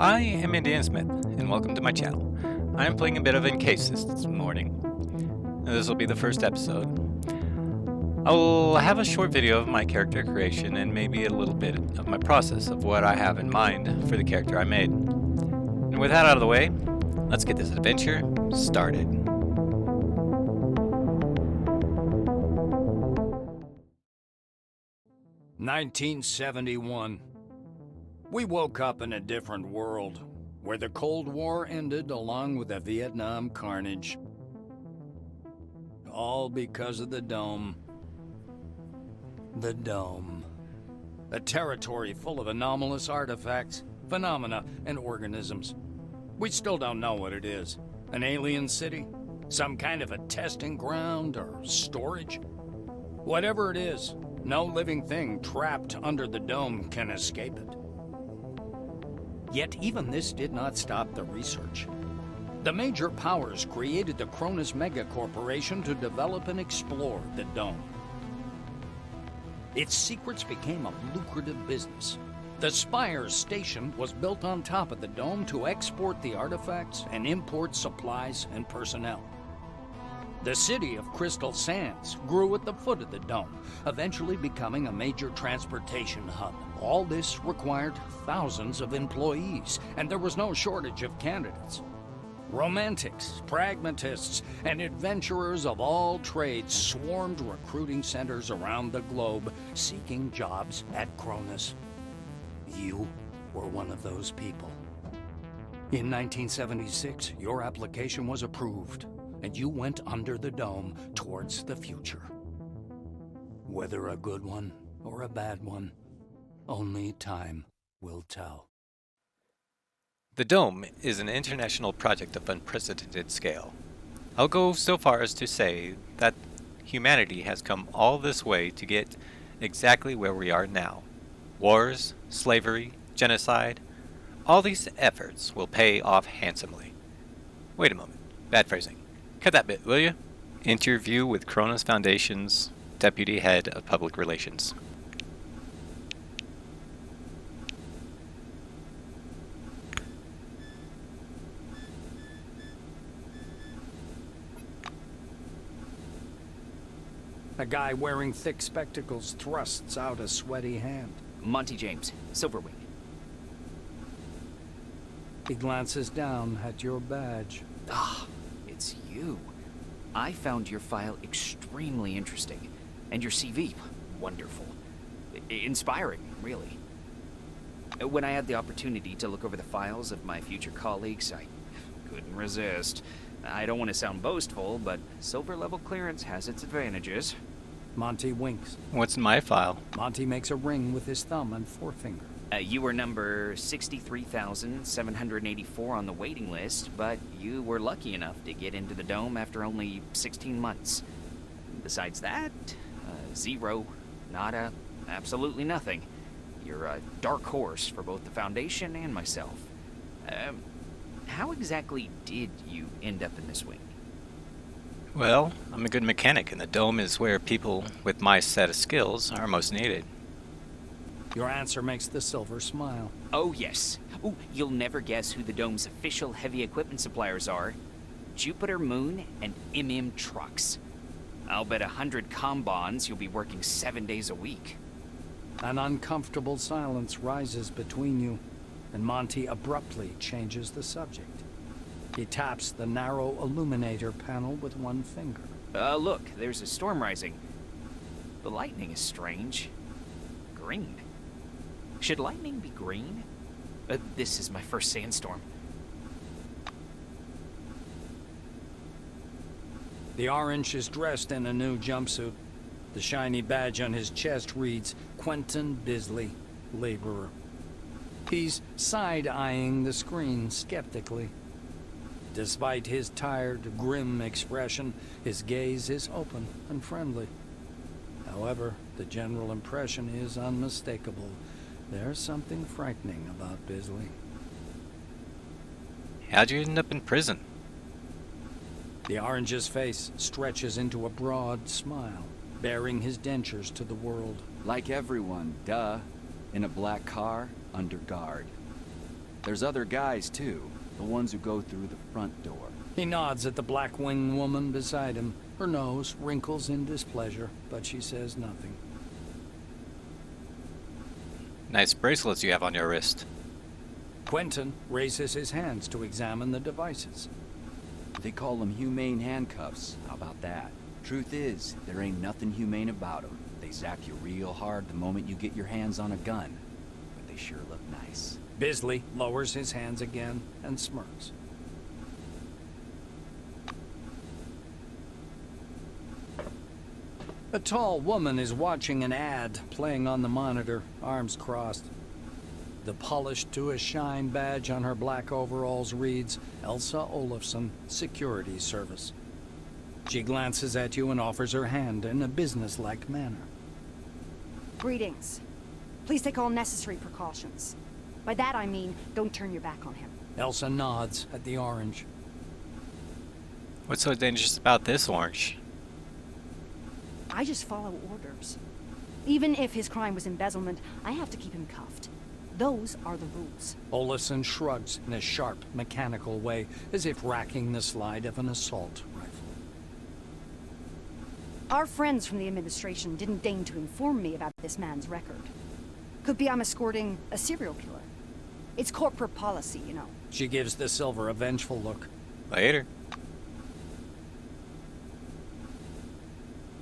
I am Indian Smith, and welcome to my channel. I am playing a bit of Encased this morning. This will be the first episode. I'll have a short video of my character creation and maybe a little bit of my process of what I have in mind for the character I made. And with that out of the way, let's get this adventure started. "1971. We woke up in a different world, where the Cold War ended along with the Vietnam carnage. All because of the Dome. The Dome. A territory full of anomalous artifacts, phenomena, and organisms. We still don't know what it is. An alien city? Some kind of a testing ground or storage? Whatever it is, no living thing trapped under the Dome can escape it. Yet even this did not stop the research. The major powers created the Cronus Megacorporation to develop and explore the Dome. Its secrets became a lucrative business. The Spires station was built on top of the Dome to export the artifacts and import supplies and personnel. The city of Crystal Sands grew at the foot of the Dome, eventually becoming a major transportation hub. All this required thousands of employees, and there was no shortage of candidates. Romantics, pragmatists, and adventurers of all trades swarmed recruiting centers around the globe, seeking jobs at Cronus. You were one of those people. In 1976, your application was approved, and you went under the Dome towards the future. Whether a good one or a bad one, only time will tell. The Dome is an international project of unprecedented scale. I'll go so far as to say that humanity has come all this way to get exactly where we are now. Wars, slavery, genocide, all these efforts will pay off handsomely. Wait a moment, bad phrasing. Cut that bit, will you? Interview with Cronus Foundation's Deputy Head of Public Relations. A guy wearing thick spectacles thrusts out a sweaty hand. Monty James, Silverwing. He glances down at your badge. Ah, it's you. I found your file extremely interesting, and your CV, wonderful. Inspiring, really. When I had the opportunity to look over the files of my future colleagues, I couldn't resist. I don't want to sound boastful, but silver level clearance has its advantages. Monty winks. What's in my file? Monty makes a ring with his thumb and forefinger. You were number 63,784 on the waiting list, but you were lucky enough to get into the Dome after only 16 months. Besides that, zero, nada, absolutely nothing. You're a dark horse for both the Foundation and myself. How exactly did you end up in this wing? Well, I'm a good mechanic, and the Dome is where people with my set of skills are most needed. Your answer makes the silver smile. Oh, yes. Ooh, you'll never guess who the Dome's official heavy equipment suppliers are. Jupiter Moon and MM Trucks. I'll bet 100 combons you'll be working 7 days a week. An uncomfortable silence rises between you, and Monty abruptly changes the subject. He taps the narrow illuminator panel with one finger. Look, there's a storm rising. The lightning is strange. Green. Should lightning be green? This is my first sandstorm. The orange is dressed in a new jumpsuit. The shiny badge on his chest reads, Quentin Bisley, Laborer. He's side-eyeing the screen skeptically. Despite his tired, grim expression, his gaze is open and friendly. However, the general impression is unmistakable. There's something frightening about Bisley. How'd you end up in prison? The orange's face stretches into a broad smile, bearing his dentures to the world. Like everyone, duh. In a black car, under guard. There's other guys, too. The ones who go through the front door. He nods at the black-winged woman beside him. Her nose wrinkles in displeasure, but she says nothing. Nice bracelets you have on your wrist. Quentin raises his hands to examine the devices. They call them humane handcuffs. How about that? Truth is, there ain't nothing humane about them. They zap you real hard the moment you get your hands on a gun. But they sure look nice. Bisley lowers his hands again and smirks. A tall woman is watching an ad playing on the monitor, arms crossed. The polished to a shine badge on her black overalls reads Elsa Olafson, Security Service. She glances at you and offers her hand in a businesslike manner. Greetings. Please take all necessary precautions. By that I mean, don't turn your back on him. Elsa nods at the orange. What's so dangerous about this orange? I just follow orders. Even if his crime was embezzlement, I have to keep him cuffed. Those are the rules. Olafson shrugs in a sharp, mechanical way, as if racking the slide of an assault rifle. Our friends from the administration didn't deign to inform me about this man's record. Could be I'm escorting a serial killer. It's corporate policy, you know. She gives the silver a vengeful look. Later.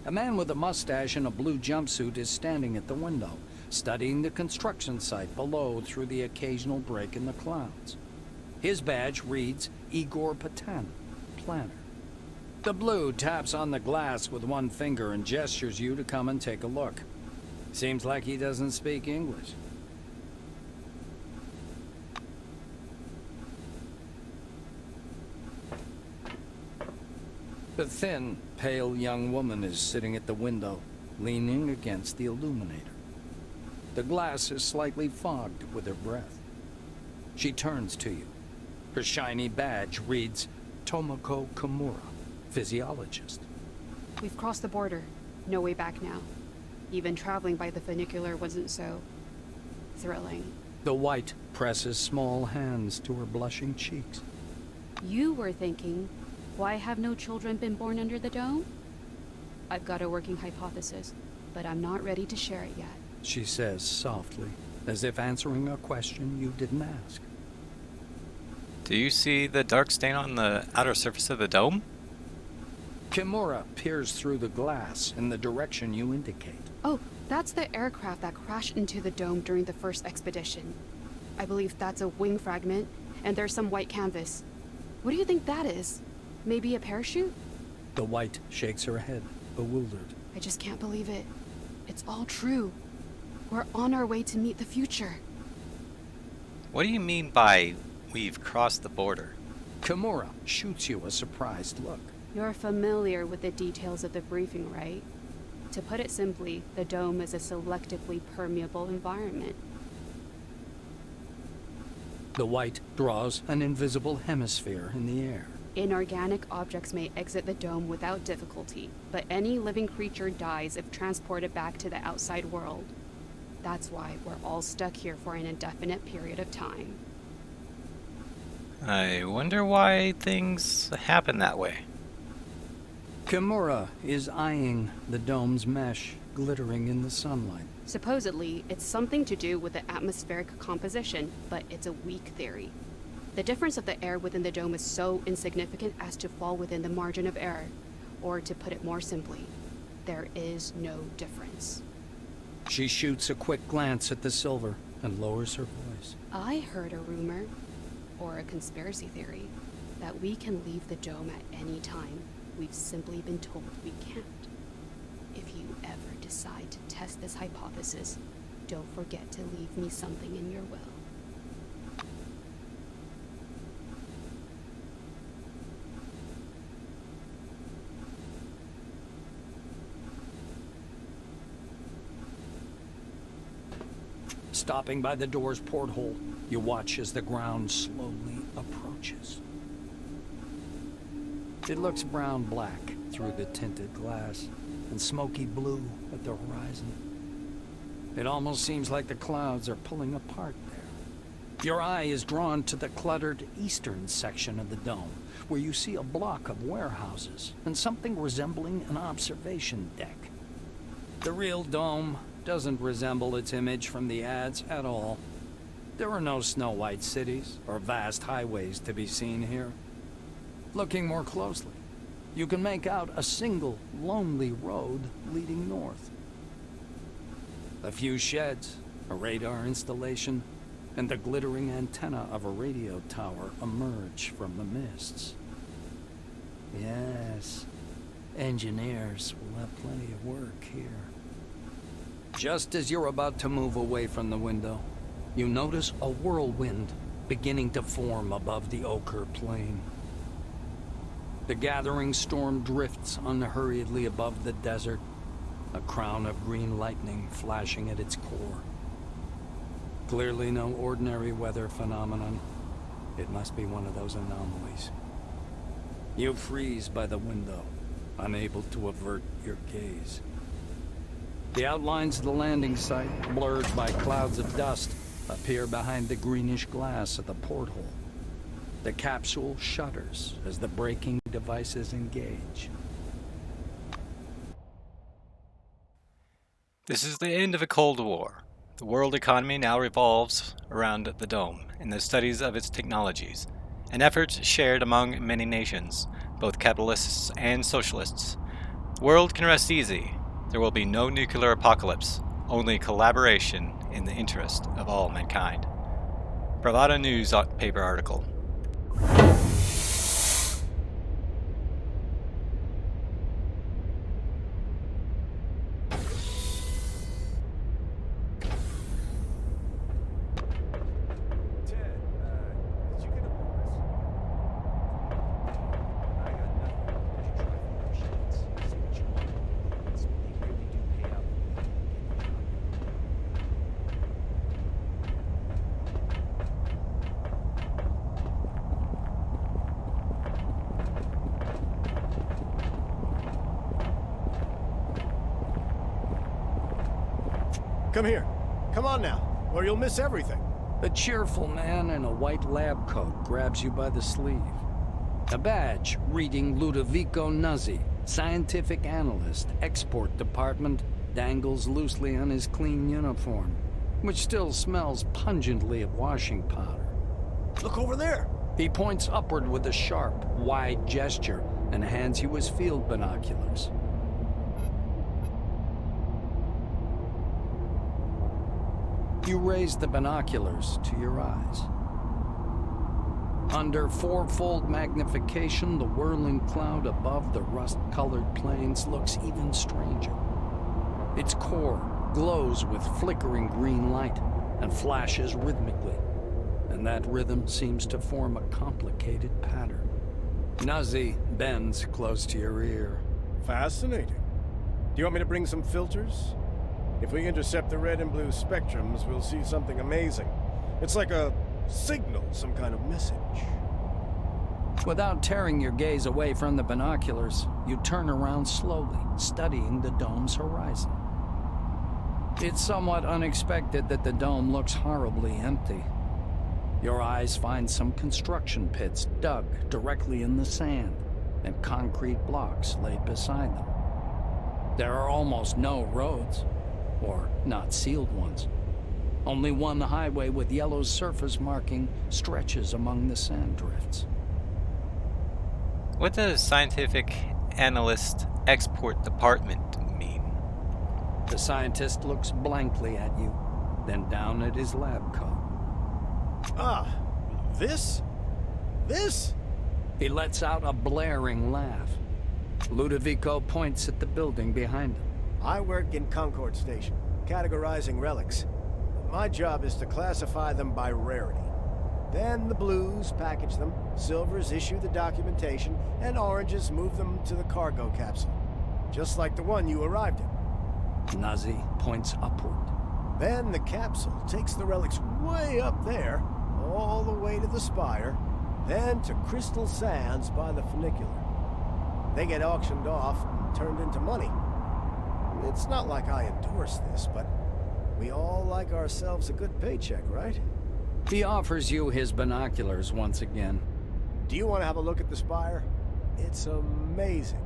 A man with a mustache and a blue jumpsuit is standing at the window, studying the construction site below through the occasional break in the clouds. His badge reads Igor Patan, planner. The blue taps on the glass with one finger and gestures you to come and take a look. Seems like he doesn't speak English. The thin, pale young woman is sitting at the window, leaning against the illuminator. The glass is slightly fogged with her breath. She turns to you. Her shiny badge reads Tomoko Kimura, physiologist. We've crossed the border. No way back now. Even traveling by the funicular wasn't so thrilling. The white presses small hands to her blushing cheeks. You were thinking, why have no children been born under the dome? I've got a working hypothesis, but I'm not ready to share it yet. She says softly, as if answering a question you didn't ask. Do you see the dark stain on the outer surface of the dome? Kimura peers through the glass in the direction you indicate. Oh, that's the aircraft that crashed into the dome during the first expedition. I believe that's a wing fragment, and there's some white canvas. What do you think that is? Maybe a parachute? The white shakes her head, bewildered. I just can't believe it. It's all true. We're on our way to meet the future. What do you mean by we've crossed the border? Kimura shoots you a surprised look. You're familiar with the details of the briefing, right? To put it simply, the dome is a selectively permeable environment. The white draws an invisible hemisphere in the air. Inorganic objects may exit the dome without difficulty, but any living creature dies if transported back to the outside world. That's why we're all stuck here for an indefinite period of time. I wonder why things happen that way. Kimura is eyeing the dome's mesh, glittering in the sunlight. Supposedly, it's something to do with the atmospheric composition, but it's a weak theory. The difference of the air within the dome is so insignificant as to fall within the margin of error. Or to put it more simply, there is no difference. She shoots a quick glance at the silver and lowers her voice. I heard a rumor, or a conspiracy theory, that we can leave the dome at any time. We've simply been told we can't. If you ever decide to test this hypothesis, don't forget to leave me something in your will. Stopping by the door's porthole, you watch as the ground slowly approaches. It looks brown-black through the tinted glass and smoky blue at the horizon. It almost seems like the clouds are pulling apart there. Your eye is drawn to the cluttered eastern section of the dome, where you see a block of warehouses and something resembling an observation deck. The real dome doesn't resemble its image from the ads at all. There are no snow-white cities or vast highways to be seen here. Looking more closely, you can make out a single, lonely road leading north. A few sheds, a radar installation, and the glittering antenna of a radio tower emerge from the mists. Yes, engineers will have plenty of work here. Just as you're about to move away from the window, you notice a whirlwind beginning to form above the ochre plain. The gathering storm drifts unhurriedly above the desert, a crown of green lightning flashing at its core. Clearly no ordinary weather phenomenon. It must be one of those anomalies. You freeze by the window, unable to avert your gaze. The outlines of the landing site, blurred by clouds of dust, appear behind the greenish glass of the porthole. The capsule shudders as the braking devices engage. This is the end of a Cold War. The world economy now revolves around the dome and the studies of its technologies, an effort shared among many nations, both capitalists and socialists. The world can rest easy. There will be no nuclear apocalypse, only collaboration in the interest of all mankind. Bravada News paper article. Come here. Come on now, or you'll miss everything. A cheerful man in a white lab coat grabs you by the sleeve. A badge reading Ludovico Nuzzi, scientific analyst, export department, dangles loosely on his clean uniform, which still smells pungently of washing powder. Look over there. He points upward with a sharp, wide gesture and hands you his field binoculars. You raise the binoculars to your eyes. Under fourfold magnification, the whirling cloud above the rust-colored plains looks even stranger. Its core glows with flickering green light and flashes rhythmically, and that rhythm seems to form a complicated pattern. Nuzzi bends close to your ear. Fascinating. Do you want me to bring some filters? If we intercept the red and blue spectrums, we'll see something amazing. It's like a signal, some kind of message. Without tearing your gaze away from the binoculars, you turn around slowly, studying the dome's horizon. It's somewhat unexpected that the dome looks horribly empty. Your eyes find some construction pits dug directly in the sand, and concrete blocks laid beside them. There are almost no roads, or not sealed ones. Only one highway with yellow surface marking stretches among the sand drifts. What does scientific analyst export department mean? The scientist looks blankly at you, then down at his lab coat. Ah, this? This? He lets out a blaring laugh. Ludovico points at the building behind him. I work in Concord Station, categorizing relics. My job is to classify them by rarity. Then the blues package them, silvers issue the documentation, and oranges move them to the cargo capsule. Just like the one you arrived in. Nuzzi points upward. Then the capsule takes the relics way up there, all the way to the spire, then to Crystal Sands by the funicular. They get auctioned off and turned into money. It's not like I endorse this, but we all like ourselves a good paycheck, right? He offers you his binoculars once again. Do you want to have a look at the spire? It's amazing.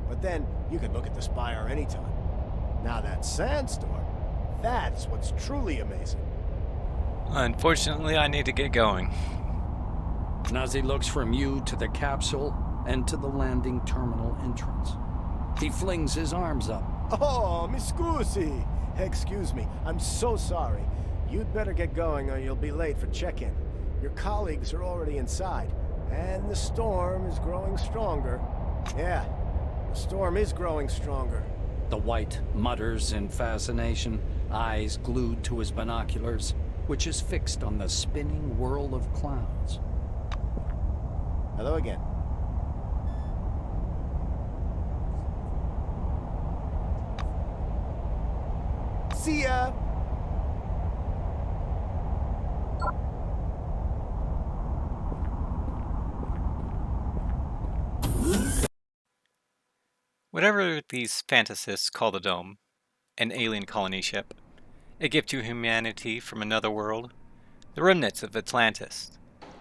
But then, you can look at the spire anytime. Now that sandstorm, that's what's truly amazing. Unfortunately, I need to get going. Nazi looks from you to the capsule and to the landing terminal entrance. He flings his arms up. Oh, mi scusi. Excuse me, I'm so sorry. You'd better get going or you'll be late for check-in. Your colleagues are already inside, and the storm is growing stronger. Yeah, the storm is growing stronger. The White mutters in fascination, eyes glued to his binoculars, which is fixed on the spinning whirl of clouds. Hello again. See ya! Whatever these fantasists call the Dome, an alien colony ship, a gift to humanity from another world, the remnants of Atlantis,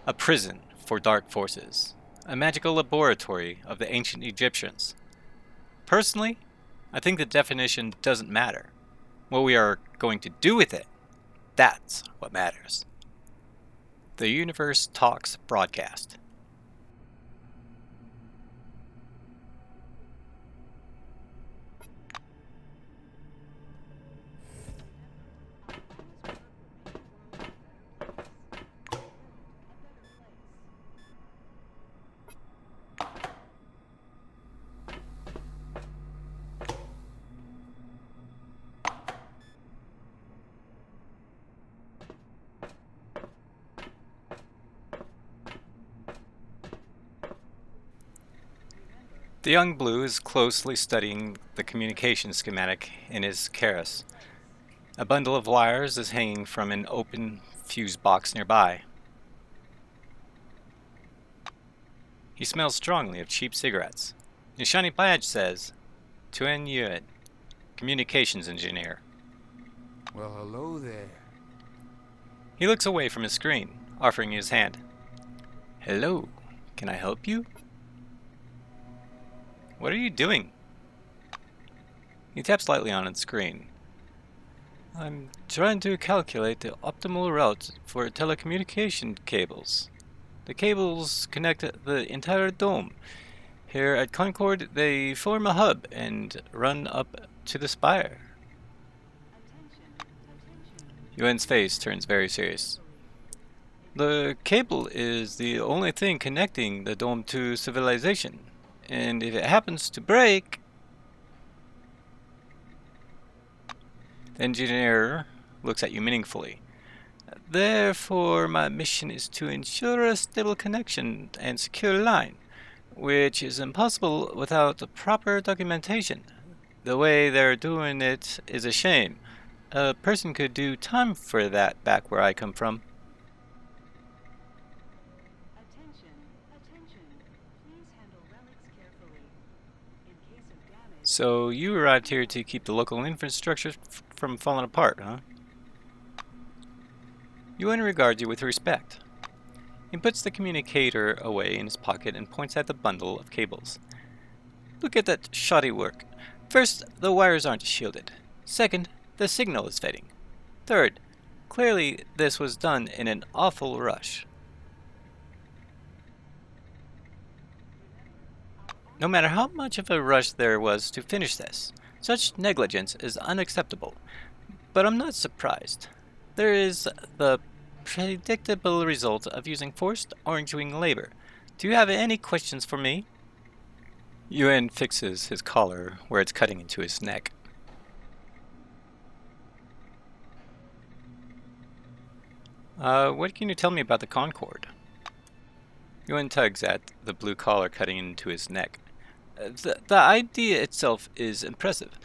a prison for dark forces, a magical laboratory of the ancient Egyptians. Personally, I think the definition doesn't matter. What we are going to do with it, that's what matters. The Universe Talks broadcast. The young blue is closely studying the communication schematic in his keras. A bundle of wires is hanging from an open fuse box nearby. He smells strongly of cheap cigarettes. His shiny badge says, Tuen Yuen, communications engineer. Well, hello there. He looks away from his screen, offering his hand. Hello, can I help you? What are you doing? He taps lightly on its screen. I'm trying to calculate the optimal route for telecommunication cables. The cables connect the entire dome. Here at Concord, they form a hub and run up to the spire. Yuen's face turns very serious. The cable is the only thing connecting the dome to civilization. And if it happens to break... The engineer looks at you meaningfully. Therefore, my mission is to ensure a stable connection and secure line, which is impossible without the proper documentation. The way they're doing it is a shame. A person could do time for that back where I come from. So you arrived here to keep the local infrastructure from falling apart, huh? Yuan regards you with respect. He puts the communicator away in his pocket and points at the bundle of cables. Look at that shoddy work. First, the wires aren't shielded. Second, the signal is fading. Third, clearly this was done in an awful rush. No matter how much of a rush there was to finish this, such negligence is unacceptable. But I'm not surprised. There is the predictable result of using forced orange-wing labor. Do you have any questions for me? Yuan fixes his collar where it's cutting into his neck. What can you tell me about the Concord? Yuan tugs at the blue collar cutting into his neck. The idea itself is impressive,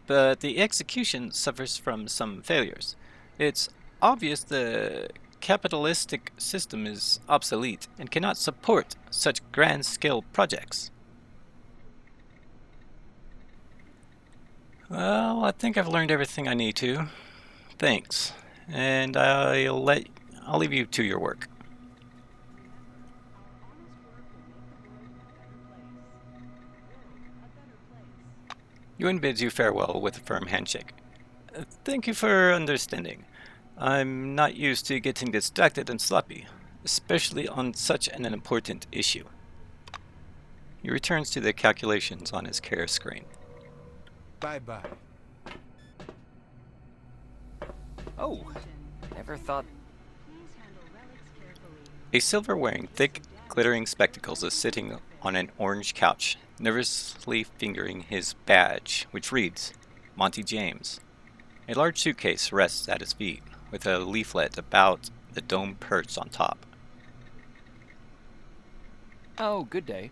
but the execution suffers from some failures. It's obvious the capitalistic system is obsolete and cannot support such grand-scale projects. Well, I think I've learned everything I need to. Thanks. And I'll leave you to your work. Ewan bids you farewell with a firm handshake. Thank you for understanding. I'm not used to getting distracted and sloppy, especially on such an important issue. He returns to the calculations on his care screen. Bye-bye. Oh, never thought. A silver wearing thick, glittering spectacles is sitting on an orange couch, nervously fingering his badge, which reads, Monty James. A large suitcase rests at his feet, with a leaflet about the dome perched on top. Oh, good day.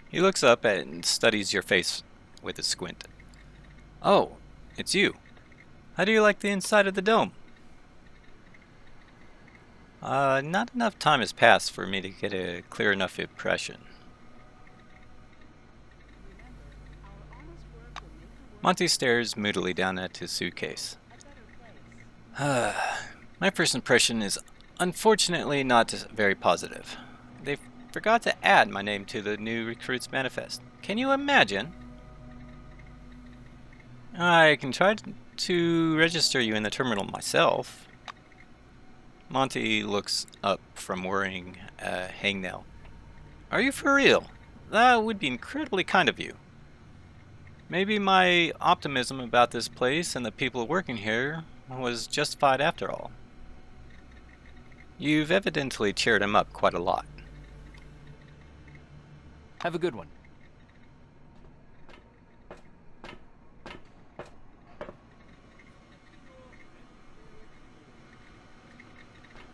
He looks up and studies your face with a squint. Oh, it's you. How do you like the inside of the dome? Not enough time has passed for me to get a clear enough impression. Monty stares moodily down at his suitcase. My first impression is unfortunately not very positive. They forgot to add my name to the new recruits manifest. Can you imagine? I can try to register you in the terminal myself. Monty looks up from worrying a hangnail. Are you for real? That would be incredibly kind of you. Maybe my optimism about this place and the people working here was justified after all. You've evidently cheered him up quite a lot. Have a good one.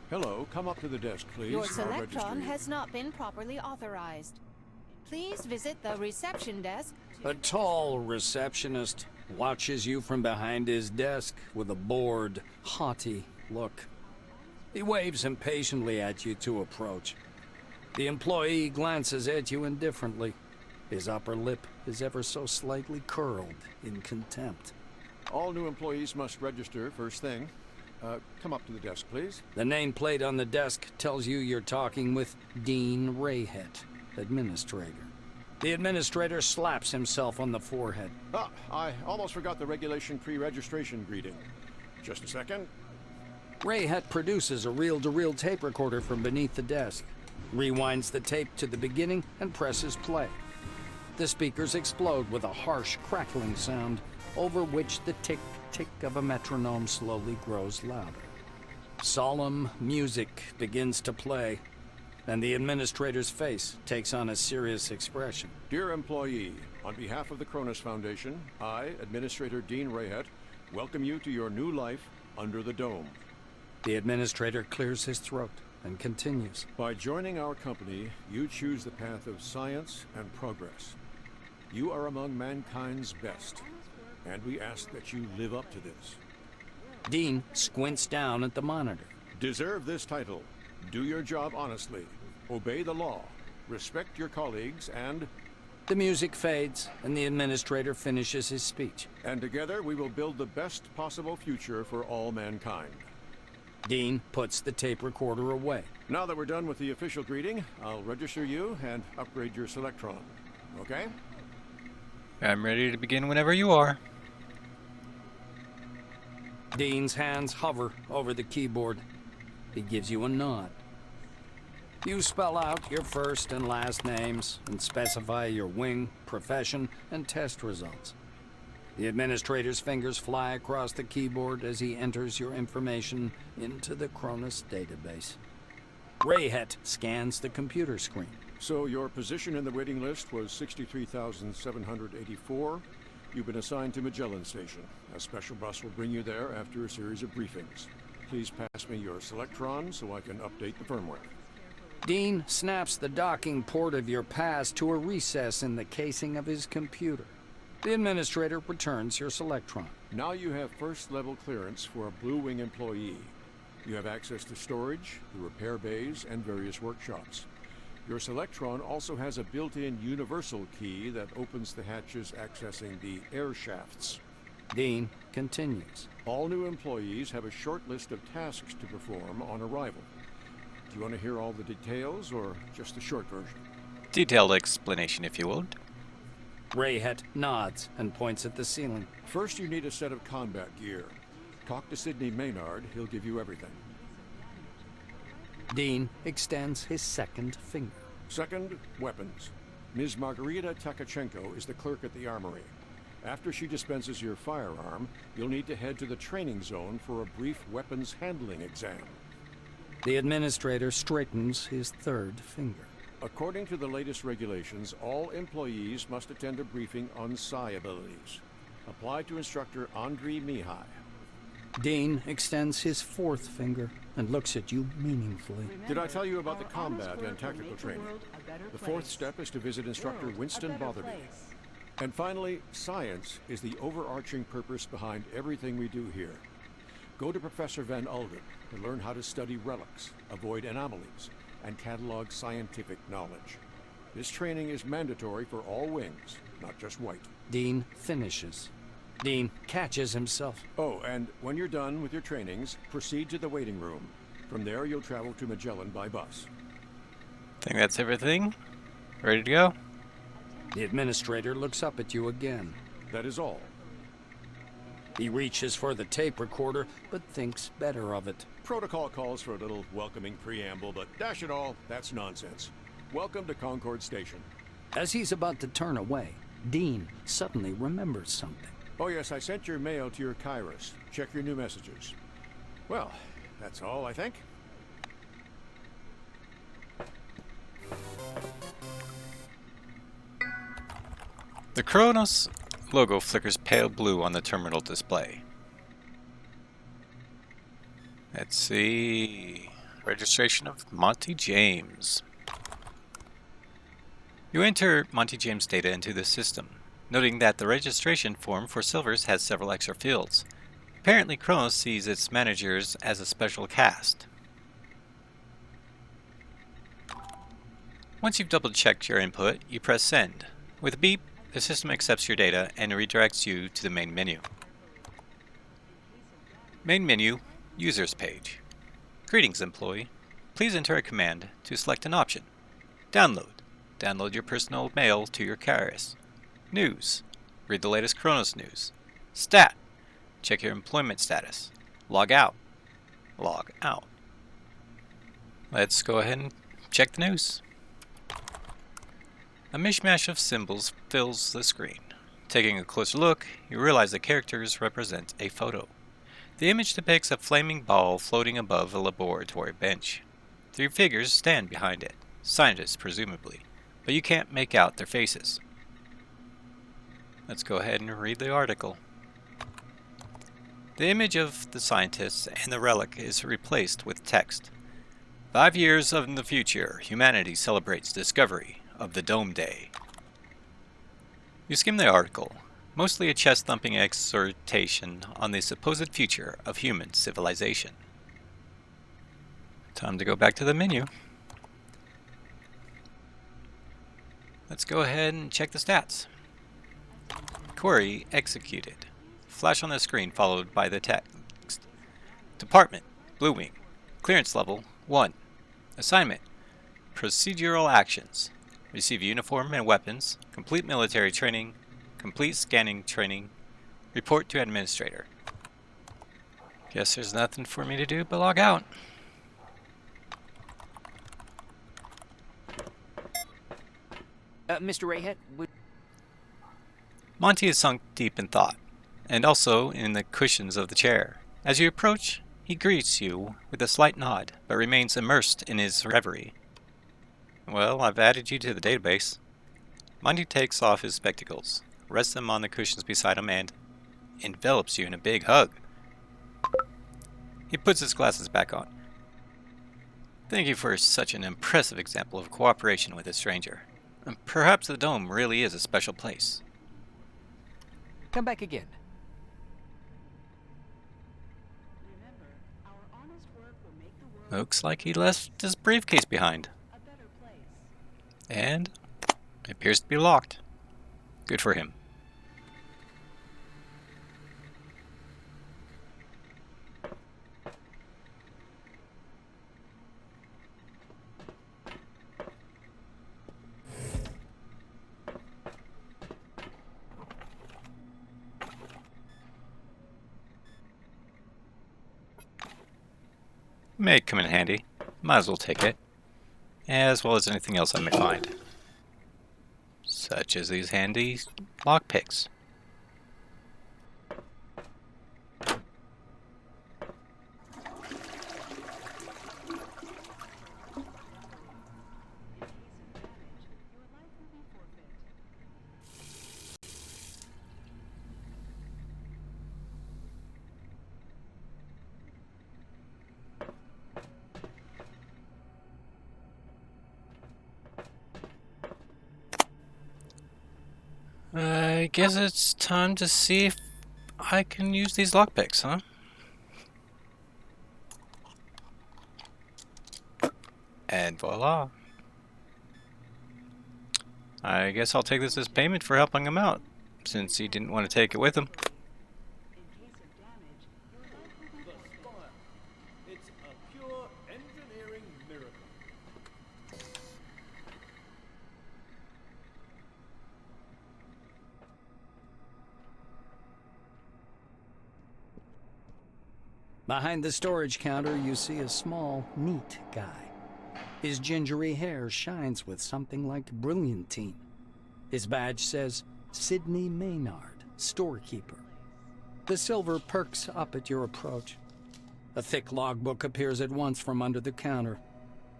Hello, come up to the desk, please. Your I'll register Selectron you. has not been properly authorized. Please visit the reception desk. A tall receptionist watches you from behind his desk with a bored, haughty look. He waves impatiently at you to approach. The employee glances at you indifferently. His upper lip is ever so slightly curled in contempt. All new employees must register first thing. Come up to the desk, please. The nameplate on the desk tells you you're talking with Dean Rayhet, administrator. The administrator slaps himself on the forehead. Ah, I almost forgot the regulation pre-registration greeting. Just a second. Rayhet produces a reel-to-reel tape recorder from beneath the desk, rewinds the tape to the beginning, and presses play. The speakers explode with a harsh, crackling sound, over which the tick-tick of a metronome slowly grows louder. Solemn music begins to play, and the administrator's face takes on a serious expression. Dear employee, on behalf of the Cronus Foundation, I, Administrator Dean Rayhet, welcome you to your new life under the dome. The administrator clears his throat and continues. By joining our company, you choose the path of science and progress. You are among mankind's best, and we ask that you live up to this. Dean squints down at the monitor. Deserve this title. Do your job honestly. Obey the law. Respect your colleagues and... The music fades, and the administrator finishes his speech. And together we will build the best possible future for all mankind. Dean puts the tape recorder away. Now that we're done with the official greeting, I'll register you and upgrade your Selectron. Okay? I'm ready to begin whenever you are. Dean's hands hover over the keyboard. He gives you a nod. You spell out your first and last names and specify your wing, profession, and test results. The administrator's fingers fly across the keyboard as he enters your information into the Cronus database. Rayhet scans the computer screen. So your position in the waiting list was 63,784. You've been assigned to Magellan Station. A special bus will bring you there after a series of briefings. Please pass me your Selectron so I can update the firmware. Dean snaps the docking port of your pass to a recess in the casing of his computer. The administrator returns your Selectron. Now you have first-level clearance for a Blue Wing employee. You have access to storage, the repair bays, and various workshops. Your Selectron also has a built-in universal key that opens the hatches accessing the air shafts. Dean continues. All new employees have a short list of tasks to perform on arrival. Do you want to hear all the details or just the short version? Detailed explanation, if you would. Rayhet nods and points at the ceiling. First, you need a set of combat gear. Talk to Sidney Maynard, he'll give you everything. Dean extends his second finger. Second, weapons. Ms. Margarita Takachenko is the clerk at the armory. After she dispenses your firearm, you'll need to head to the training zone for a brief weapons handling exam. The administrator straightens his third finger. According to the latest regulations, all employees must attend a briefing on psi abilities. Apply to instructor Andriy Mihai. Dean extends his fourth finger and looks at you meaningfully. Did I tell you about the combat and tactical training? The fourth step is to visit instructor Winston Botherby. And finally, science is the overarching purpose behind everything we do here. Go to Professor Van Ulden to learn how to study relics, avoid anomalies, and catalog scientific knowledge. This training is mandatory for all wings, not just White. Dean finishes. Dean catches himself. Oh, and when you're done with your trainings, proceed to the waiting room. From there, you'll travel to Magellan by bus. Think that's everything? Ready to go? The administrator looks up at you again. That is all. He reaches for the tape recorder, but thinks better of it. Protocol calls for a little welcoming preamble, but dash it all, that's nonsense. Welcome to Concord Station. As he's about to turn away, Dean suddenly remembers something. Oh yes, I sent your mail to your Kairos. Check your new messages. Well, that's all, I think. The Kronos logo flickers pale blue on the terminal display. Let's see. Registration of Monty James. You enter Monty James data into the system, noting that the registration form for Silvers has several extra fields. Apparently, Kronos sees its managers as a special caste. Once you've double-checked your input, you press send. With a beep, the system accepts your data and redirects you to the main menu. Main menu, Users page. Greetings, employee. Please enter a command to select an option. Download. Download your personal mail to your Kairos. News. Read the latest Kronos news. Stat. Check your employment status. Log out. Log out. Let's go ahead and check the news. A mishmash of symbols fills the screen. Taking a closer look, you realize the characters represent a photo. The image depicts a flaming ball floating above a laboratory bench. 3 figures stand behind it, scientists presumably, but you can't make out their faces. Let's go ahead and read the article. The image of the scientists and the relic is replaced with text. 5 years in the future, humanity celebrates discovery of the Dome Day. You skim the article, mostly a chest-thumping exhortation on the supposed future of human civilization. Time to go back to the menu. Let's go ahead and check the stats. Query executed. Flash on the screen followed by the text. Department, Blue Wing. Clearance level 1. Assignment, Procedural Actions. Receive uniform and weapons. Complete military training. Complete scanning training. Report to administrator. Guess there's nothing for me to do but log out. Mr. Rayhet, Monty is sunk deep in thought, and also in the cushions of the chair. As you approach, he greets you with a slight nod, but remains immersed in his reverie. Well, I've added you to the database. Monty takes off his spectacles, rests them on the cushions beside him, and envelops you in a big hug. He puts his glasses back on. Thank you for such an impressive example of cooperation with a stranger. Perhaps the Dome really is a special place. come back again. Looks like he left his briefcase behind. And it appears to be locked. Good for him. may come in handy. Might as well take it, as well as anything else I may find, such as these handy lockpicks. I guess it's time to see if I can use these lockpicks, huh? And voila. I guess I'll take this as payment for helping him out, since he didn't want to take it with him. It's a pure engineering miracle. Behind the storage counter, you see a small, neat guy. His gingery hair shines with something like brilliantine. His badge says, Sidney Maynard, storekeeper. The silver perks up at your approach. A thick logbook appears at once from under the counter.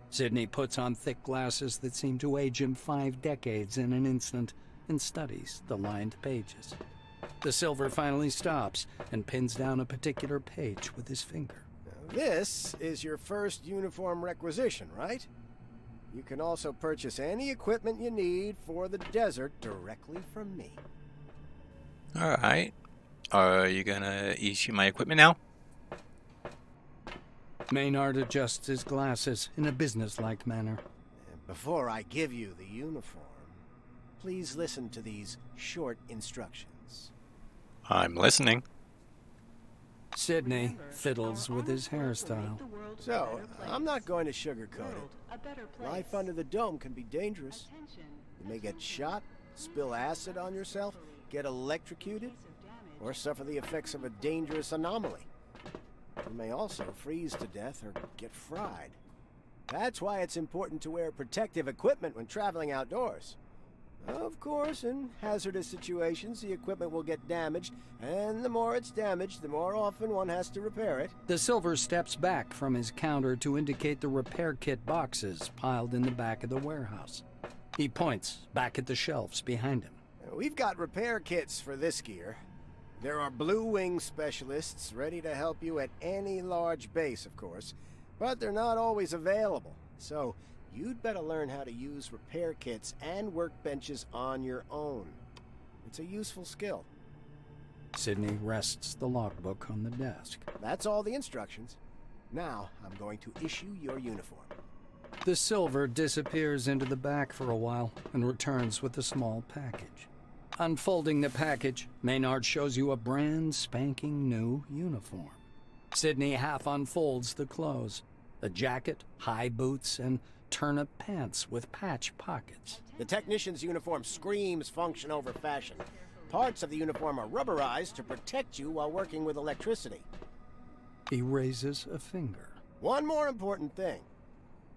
Sidney puts on thick glasses that seem to age him 5 decades in an instant and studies the lined pages. The silver finally stops and pins down a particular page with his finger. This is your first uniform requisition, right? You can also purchase any equipment you need for the desert directly from me. Alright. Are you gonna issue my equipment now? Maynard adjusts his glasses in a businesslike manner. Before I give you the uniform, please listen to these short instructions. I'm listening. Sidney fiddles with his hairstyle. So, I'm not going to sugarcoat it. Life under the dome can be dangerous. You may get shot, spill acid on yourself, get electrocuted, or suffer the effects of a dangerous anomaly. You may also freeze to death or get fried. That's why it's important to wear protective equipment when traveling outdoors. Of course, in hazardous situations, the equipment will get damaged, and the more it's damaged, the more often one has to repair it. The silver steps back from his counter to indicate the repair kit boxes piled in the back of the warehouse. He points back at the shelves behind him. We've got repair kits for this gear. There are Blue Wing specialists ready to help you at any large base, of course, but they're not always available, so you'd better learn how to use repair kits and workbenches on your own. It's a useful skill. Sidney rests the logbook on the desk. That's all the instructions. Now, I'm going to issue your uniform. The silver disappears into the back for a while and returns with a small package. Unfolding the package, Maynard shows you a brand spanking new uniform. Sidney half unfolds the clothes. A jacket, high boots, and turnip pants with patch pockets. The technician's uniform screams function over fashion. Parts of the uniform are rubberized to protect you while working with electricity. He raises a finger. One more important thing.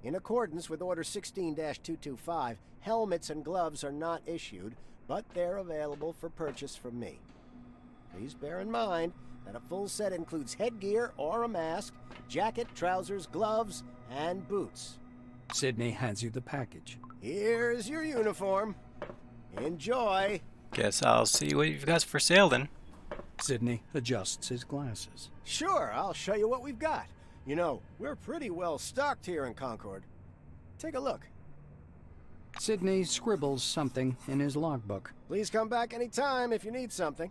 In accordance with Order 16-225, helmets and gloves are not issued, but they're available for purchase from me. Please bear in mind that a full set includes headgear or a mask, jacket, trousers, gloves, and boots. Sidney hands you the package. Here's your uniform. Enjoy. Guess I'll see what you've got for sale then. Sidney adjusts his glasses. Sure, I'll show you what we've got. You know, we're pretty well stocked here in Concord. Take a look. Sidney scribbles something in his logbook. Please come back anytime if you need something.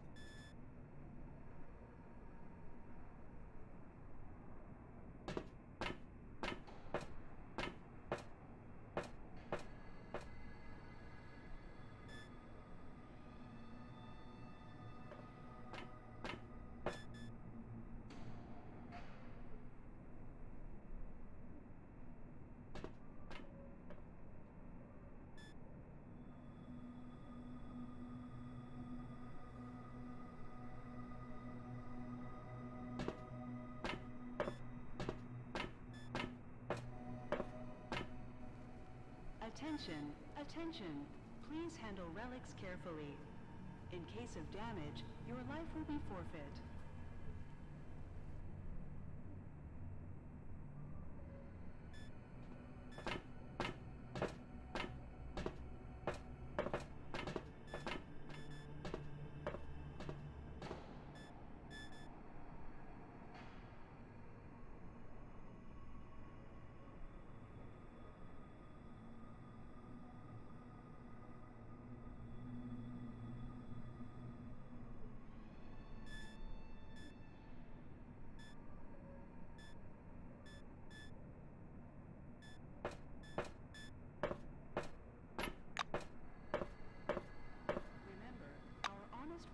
Attention, attention. Please handle relics carefully. In case of damage, your life will be forfeit.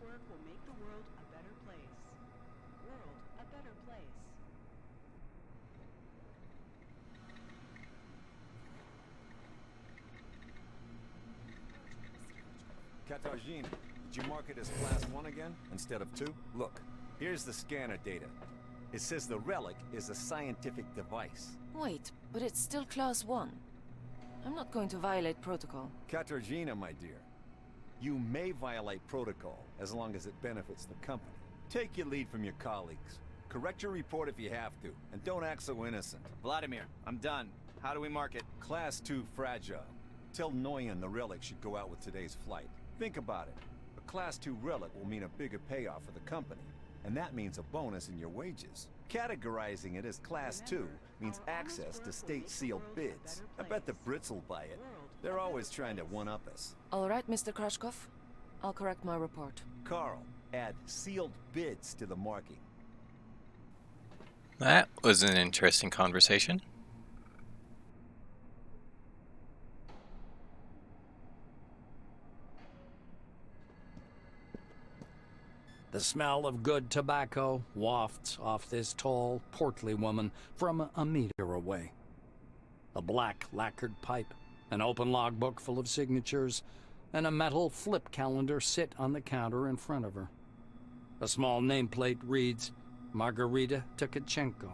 Work will make the world a better place. World a better place. Katarzyna, did you mark it as Class 1 again, instead of 2? Look, here's the scanner data. It says the relic is a scientific device. Wait, but it's still Class 1. I'm not going to violate protocol. Katarzyna, my dear, you may violate protocol as long as it benefits the company. Take your lead from your colleagues. Correct your report if you have to, and don't act so innocent. Vladimir, I'm done. How do we mark it? Class 2 fragile. Tell Noyan the relic should go out with today's flight. Think about it. A Class 2 relic will mean a bigger payoff for the company, and that means a bonus in your wages. Categorizing it as Class 2 means access to state-sealed bids. I bet the Brits will buy it. They're always trying to one-up us. All right, Mr. Krashkov. I'll correct my report. Carl, add sealed bids to the marking. That was an interesting conversation. The smell of good tobacco wafts off this tall, portly woman from a meter away. A black lacquered pipe, an open logbook full of signatures, and a metal flip calendar sit on the counter in front of her. A small nameplate reads, Margarita Tkachenko.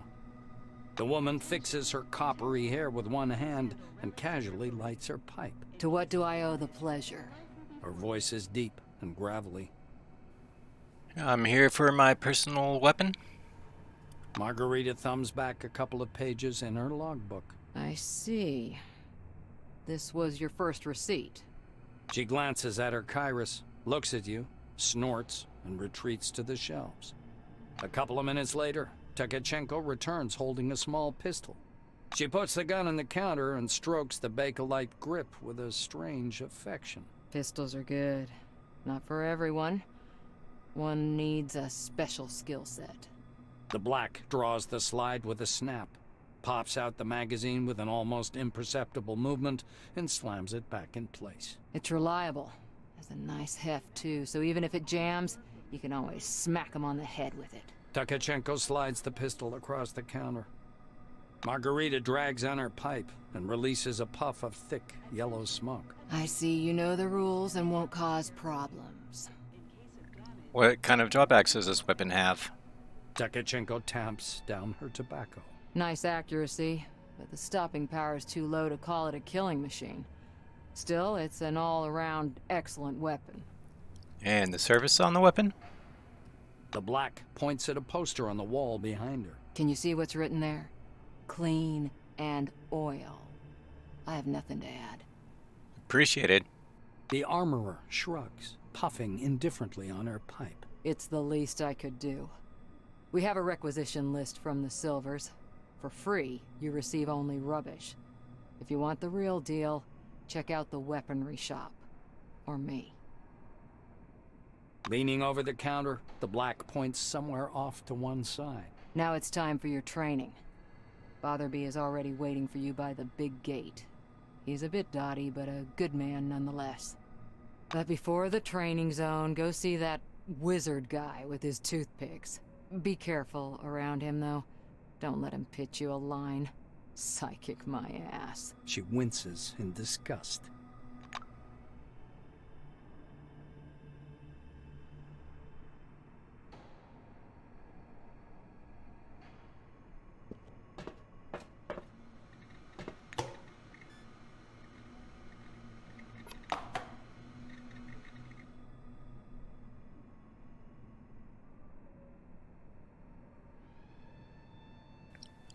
The woman fixes her coppery hair with one hand and casually lights her pipe. To what do I owe the pleasure? Her voice is deep and gravelly. I'm here for my personal weapon. Margarita thumbs back a couple of pages in her logbook. I see. This was your first receipt. She glances at her Kairos, looks at you, snorts, and retreats to the shelves. A couple of minutes later, Tkachenko returns holding a small pistol. She puts the gun on the counter and strokes the Bakelite grip with a strange affection. Pistols are good. Not for everyone. One needs a special skill set. The black draws the slide with a snap, pops out the magazine with an almost imperceptible movement, and slams it back in place. It's reliable. Has a nice heft, too, so even if it jams, you can always smack him on the head with it. Tkachenko slides the pistol across the counter. Margarita drags on her pipe and releases a puff of thick, yellow smoke. I see you know the rules and won't cause problems. What kind of drawbacks does this weapon have? Tkachenko tamps down her tobacco. Nice accuracy, but the stopping power is too low to call it a killing machine. Still, it's an all-around excellent weapon. And the service on the weapon? The black points at a poster on the wall behind her. Can you see what's written there? Clean and oil. I have nothing to add. Appreciated. The armorer shrugs, puffing indifferently on her pipe. It's the least I could do. We have a requisition list from the Silvers. For free, you receive only rubbish. If you want the real deal, check out the weaponry shop. Or me. Leaning over the counter, the black points somewhere off to one side. Now it's time for your training. Botherby is already waiting for you by the big gate. He's a bit dotty, but a good man nonetheless. But before the training zone, go see that wizard guy with his toothpicks. Be careful around him, though. Don't let him pitch you a line. Psychic my ass. She winces in disgust.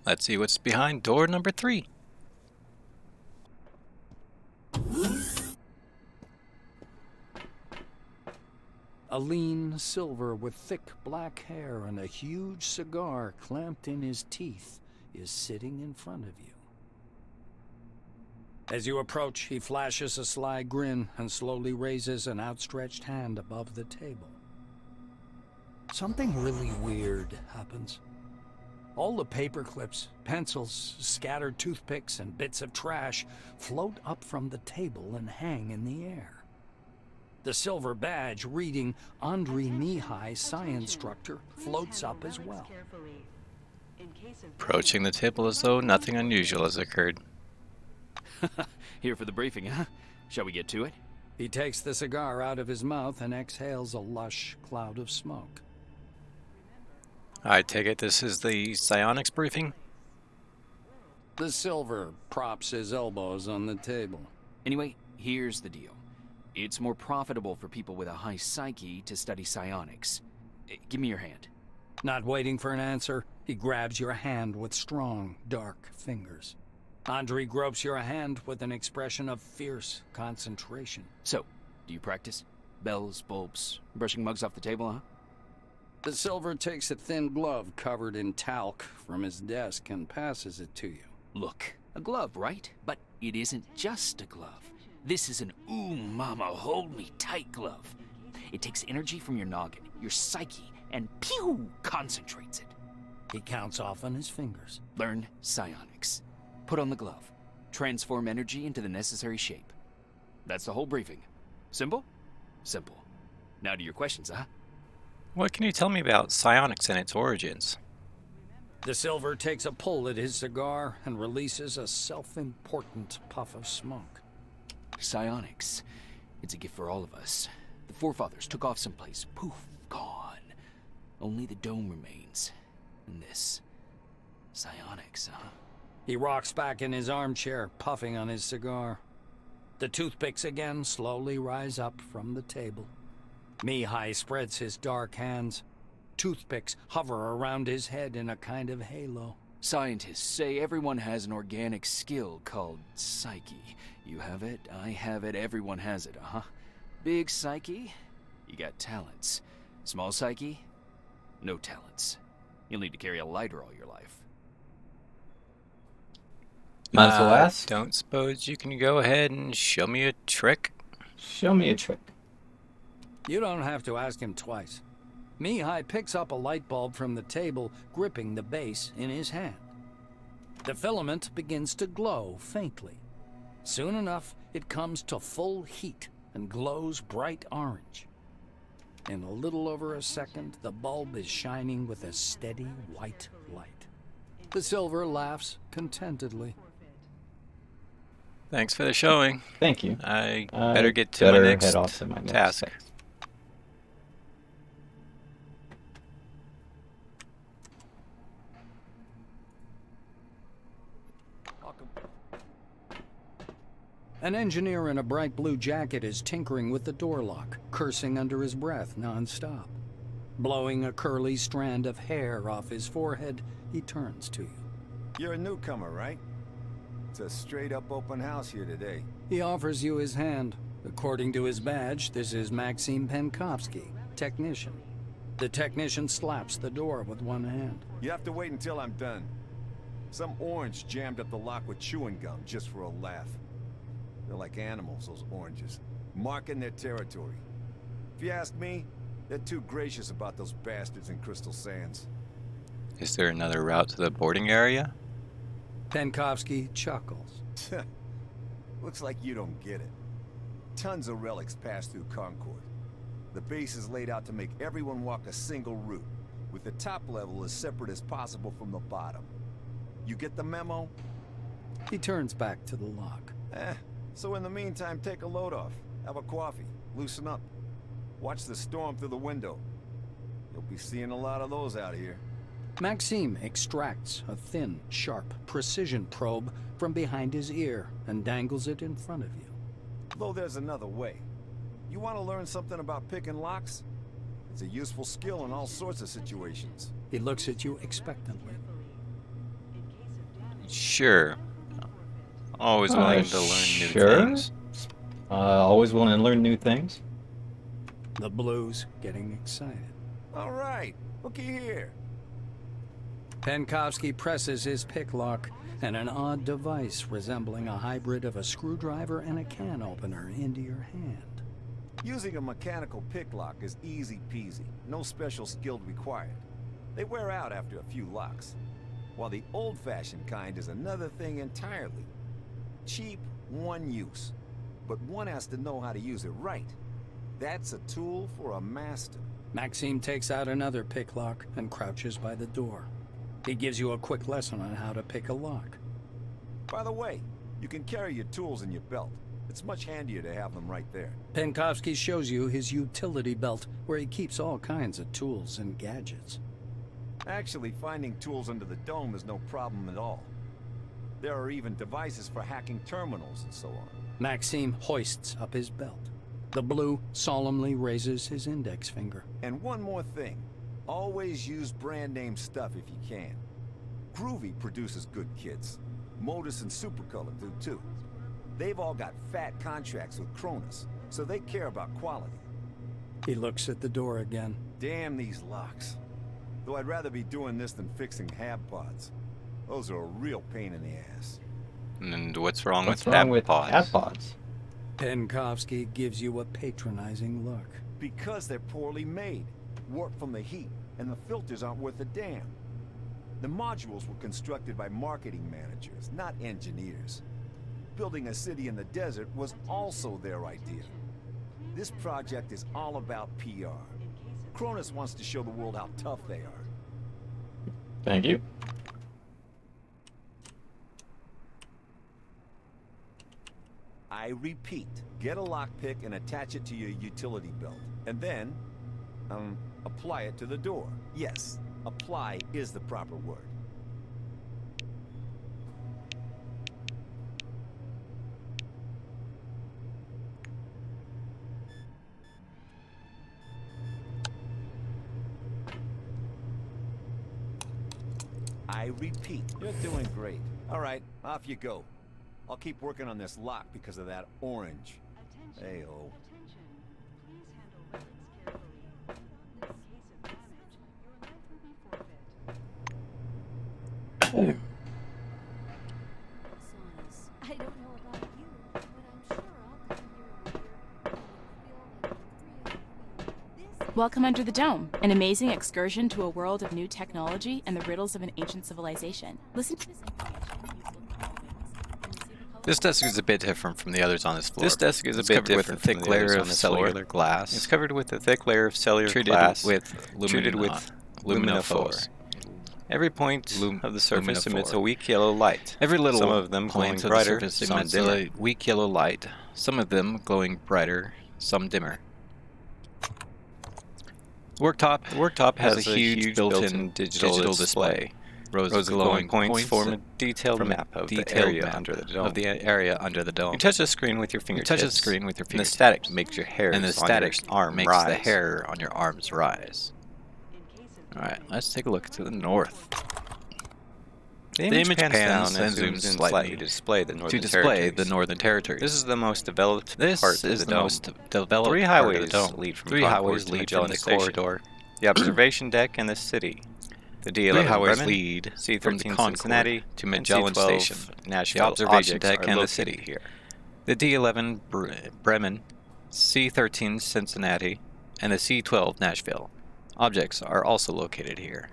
Let's see what's behind door number 3. A lean silver with thick black hair and a huge cigar clamped in his teeth is sitting in front of you. As you approach, he flashes a sly grin and slowly raises an outstretched hand above the table. Something really weird happens. All the paper clips, pencils, scattered toothpicks, and bits of trash float up from the table and hang in the air. The silver badge reading Andrei Mihai, Science Instructor, floats up as well. Approaching the table as though nothing unusual has occurred. Here for the briefing, huh? Shall we get to it? He takes the cigar out of his mouth and exhales a lush cloud of smoke. I take it this is the psionics briefing? The silver props his elbows on the table. Anyway, here's the deal. It's more profitable for people with a high psyche to study psionics. Give me your hand. Not waiting for an answer, he grabs your hand with strong, dark fingers. Andrei gropes your hand with an expression of fierce concentration. So, do you practice? Bells, bulbs, brushing mugs off the table, huh? The silver takes a thin glove covered in talc from his desk and passes it to you. Look, a glove, right? But it isn't just a glove. This is an ooh mama hold me tight glove. It takes energy from your noggin, your psyche, and pew concentrates it. He counts off on his fingers. Learn psionics. Put on the glove. Transform energy into the necessary shape. That's the whole briefing. Simple? Simple. Now to your questions, huh? What can you tell me about psionics and its origins? The silver takes a pull at his cigar and releases a self-important puff of smoke. Psionics. It's a gift for all of us. The forefathers took off someplace. Poof, gone. Only the dome remains. And this. Psionics, huh? He rocks back in his armchair, puffing on his cigar. The toothpicks again slowly rise up from the table. Mihai spreads his dark hands. Toothpicks hover around his head in a kind of halo. Scientists say everyone has an organic skill called psyche. You have it, I have it, everyone has it, uh-huh. Big psyche, you got talents. Small psyche, no talents. You'll need to carry a lighter all your life. Might as well ask. Don't suppose you can go ahead and show me a trick? Show me a trick. You don't have to ask him twice. Mihai picks up a light bulb from the table, gripping the base in his hand. The filament begins to glow faintly. Soon enough, it comes to full heat and glows bright orange. In a little over a second, the bulb is shining with a steady white light. The silver laughs contentedly. Thanks for the showing. Thank you. I better get to my next head off to my next task. An engineer in a bright blue jacket is tinkering with the door lock, cursing under his breath non-stop. Blowing a curly strand of hair off his forehead, he turns to you. You're a newcomer, right? It's a straight-up open house here today. He offers you his hand. According to his badge, this is Maxim Penkovsky, technician. The technician slaps the door with one hand. You have to wait until I'm done. Some orange jammed up the lock with chewing gum just for a laugh. They're like animals, those oranges, marking their territory. If you ask me, they're too gracious about those bastards in Crystal Sands. Is there another route to the boarding area? Penkovsky chuckles. Looks like you don't get it. Tons of relics pass through Concord. The base is laid out to make everyone walk a single route, with the top level as separate as possible from the bottom. You get the memo? He turns back to the lock. So in the meantime, take a load off. Have a coffee. Loosen up. Watch the storm through the window. You'll be seeing a lot of those out here. Maxime extracts a thin, sharp, precision probe from behind his ear and dangles it in front of you. Though there's another way. You want to learn something about picking locks? It's a useful skill in all sorts of situations. He looks at you expectantly. Sure. Always willing to learn new things. Always willing to learn new things. The Blue's getting excited. All right, looky here. Penkovsky presses his pick lock, and an odd device resembling a hybrid of a screwdriver and a can opener into your hand. Using a mechanical pick lock is easy peasy. No special skill required. They wear out after a few locks. While the old-fashioned kind is another thing entirely. Cheap, one use. But one has to know how to use it right. That's a tool for a master. Maxime takes out another pick lock and crouches by the door. He gives you a quick lesson on how to pick a lock. By the way, you can carry your tools in your belt. It's much handier to have them right there. Penkovsky shows you his utility belt, where he keeps all kinds of tools and gadgets. Actually, finding tools under the dome is no problem at all. There are even devices for hacking terminals and so on. Maxime hoists up his belt. The Blue solemnly raises his index finger. And one more thing. Always use brand name stuff if you can. Groovy produces good kits. Modus and Supercolor do too. They've all got fat contracts with Cronus, so they care about quality. He looks at the door again. Damn these locks. Though I'd rather be doing this than fixing hab pods. Those are a real pain in the ass. And what's wrong with hab pods? pods? Penkovsky gives you a patronizing look. Because they're poorly made. Warped from the heat, and the filters aren't worth a damn. The modules were constructed by marketing managers, not engineers. Building a city in the desert was also their idea. This project is all about PR. Cronus wants to show the world how tough they are. Thank you. I repeat, get a lockpick and attach it to your utility belt. And then, apply it to the door. Yes, apply is the proper word. I repeat, you're doing great. All right, off you go. I'll keep working on this lock because of that orange. Hey-oh. I don't know about you, but I'm sure I'll come here Welcome under the dome, an amazing excursion to a world of new technology and the riddles of an ancient civilization. Listen to this information. This desk is a bit different from the others on this floor. This desk is a bit different with a thick layer of cellular glass. It's covered with a thick layer of cellular glass treated with luminophores. Every point of the surface emits a weak yellow light. Every little some of them glowing brighter, some emits a weak yellow light. Some of them glowing brighter, some dimmer. The worktop has a huge built-in digital display. Rows of glowing points form a detailed map of the area under the dome. You touch the screen with your fingertips. And the static makes your hair on your arms rise. All right, let's take a look to the north. The image pans down and zooms in slightly to display the northern territory. This is the most developed part of the dome. Three highways lead from the corridor, the observation deck, and the city. The D11 highways lead from Cincinnati to Magellan Station, Nashville, observation deck, and the city here. The D11 Bremen, C13 Cincinnati, and the C12 Nashville. Objects are also located here.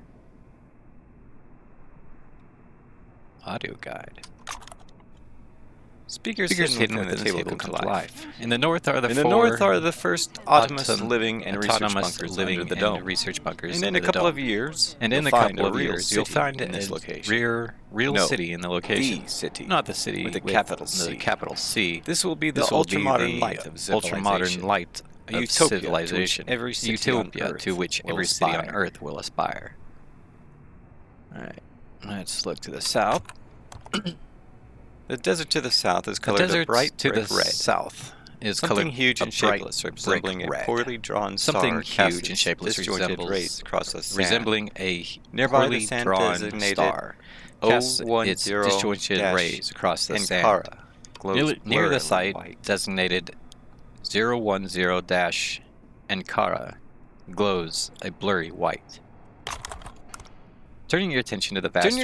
Audio guide. Speakers hidden within the table come to life. In the north are the first autonomous living and research bunkers. And in a couple of years, you'll find a real city in the location. The city, not the city with a capital C. This will be the ultramodern light of civilization. Every utopia to which every city on Earth will aspire. All right, let's look to the south. The desert to the south is colored a bright red. South is something huge and shapeless, resembling a poorly drawn star. Huge and shapeless, resembling a nearby poorly drawn star. casts its disjointed rays across the sand. Near the site designated 010-Ankara glows a blurry white. Turning your attention to the vast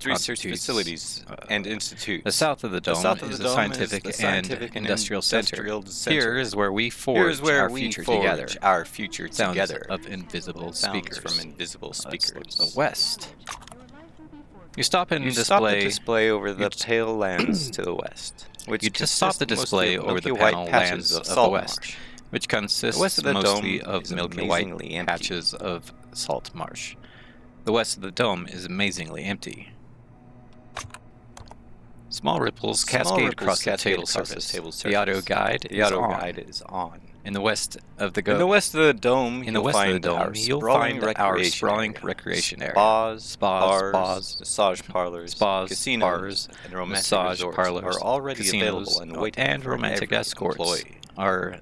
research facilities and institutes. The south of the dome is the scientific and industrial center. Here is where we forge our future together. Sounds of invisible speakers from invisible speakers. The west. You stop the display over the pale lands to the west. You just stop the display over the pale lands of the west, which consists mostly of milky white patches of salt marsh. The west of the dome is amazingly empty. Small ripples cascade across the table surface. The audio guide is on. In the west of the dome, you'll find our sprawling recreation area. Spas, massage parlors, casinos, and romantic resorts are already available and waiting for romantic escorts are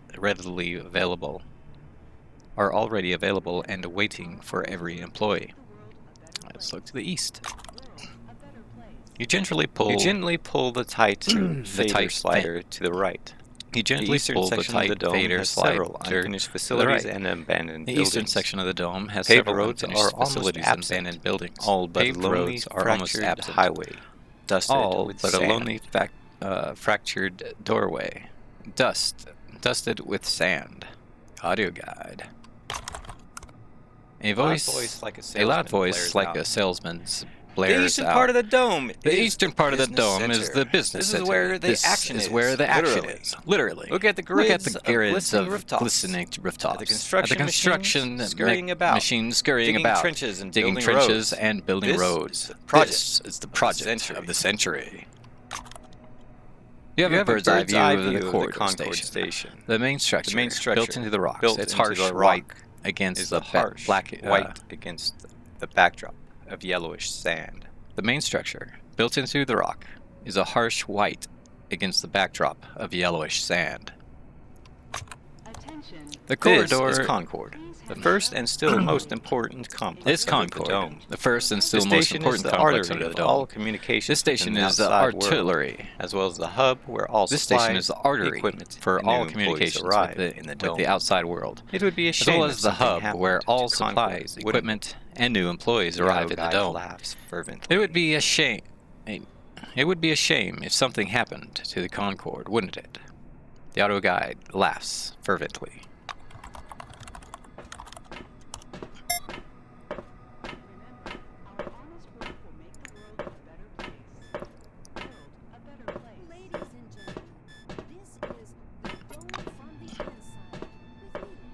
already available and waiting for every employee. Let's look to the east. You gently pull the tight slider to the right. You gently pull the tight fader slider unfinished facilities and abandoned buildings. The eastern section of the dome has several unfinished facilities and abandoned buildings. All but paved roads are almost absent. Highway, dusted but a lonely fractured doorway, dusted with sand. Audio guide. A loud voice like a salesman's blares out. The eastern part of the dome. The eastern part of the dome is the business center. This is where the action is. Literally. Look at the grids of glistening rooftops. The construction machines scurrying about, digging trenches and building roads. This is the project of the century. You have a bird's eye view of the Concord station. The main structure, built into the rocks. It's harsh white against the against the backdrop of yellowish sand. The main structure, built into the rock, is a harsh white against the backdrop of yellowish sand. The corridor is Concord, the first and still most important complex of the dome. The first and still most important complex under the dome. All communication. This station is the artillery, as well as the hub where all this station is the artery for all communications with the outside world. It would be a shame, as well as the hub where all supplies, equipment, and new employees arrive at the dome. It would be a shame. It would be a shame if something happened to the Concorde, wouldn't it? The auto guide laughs fervently.